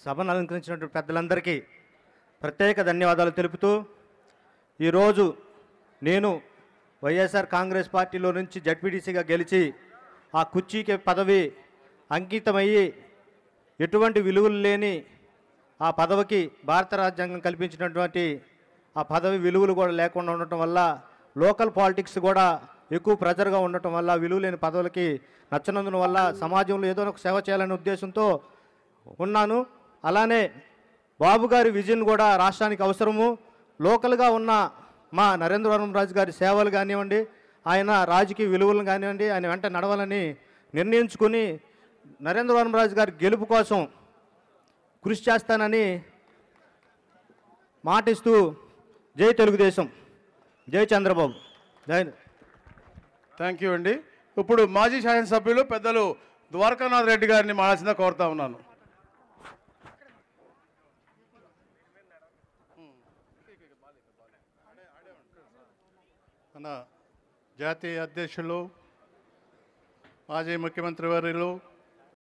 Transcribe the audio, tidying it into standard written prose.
సభను అలంకరించినటువంటి పెద్దలందరికీ ప్రత్యేక ధన్యవాదాలు తెలుపుతూ, ఈరోజు నేను వైఎస్ఆర్ కాంగ్రెస్ పార్టీలో నుంచి జడ్పీటీసీగా గెలిచి ఆ కుర్చీకి పదవి అంకితమయ్యి ఎటువంటి విలువలు లేని ఆ పదవికి భారత రాజ్యాంగం కల్పించినటువంటి ఆ పదవి విలువలు కూడా లేకుండా ఉండటం వల్ల, లోకల్ పాలిటిక్స్ కూడా ఎక్కువ ప్రెజర్గా ఉండటం వల్ల, విలువ లేని పదవులకి నచ్చనందున వల్ల సమాజంలో ఏదో ఒక సేవ చేయాలనే ఉద్దేశంతో ఉన్నాను. అలానే బాబు గారి విజన్ కూడా రాష్ట్రానికి అవసరము. లోకల్గా ఉన్న మా నరేంద్రవరం రాజు గారి సేవలు కానివ్వండి, ఆయన రాజకీయ విలువలను కానివ్వండి, ఆయన వెంట నడవాలని నిర్ణయించుకుని నరేంద్రవరం రాజు గారి గెలుపు కోసం కృషి చేస్తానని మాటిస్తూ, జై తెలుగుదేశం, జై చంద్రబాబు, జై. థ్యాంక్ యూ అండి. ఇప్పుడు మాజీ శాసనసభ్యులు పెద్దలు ద్వారకానాథ్ రెడ్డి గారిని మాట్లాడాల్సిందిగా కోరుతా ఉన్నాను. మన జాతీయ అధ్యక్షులు, మాజీ ముఖ్యమంత్రి వర్యులు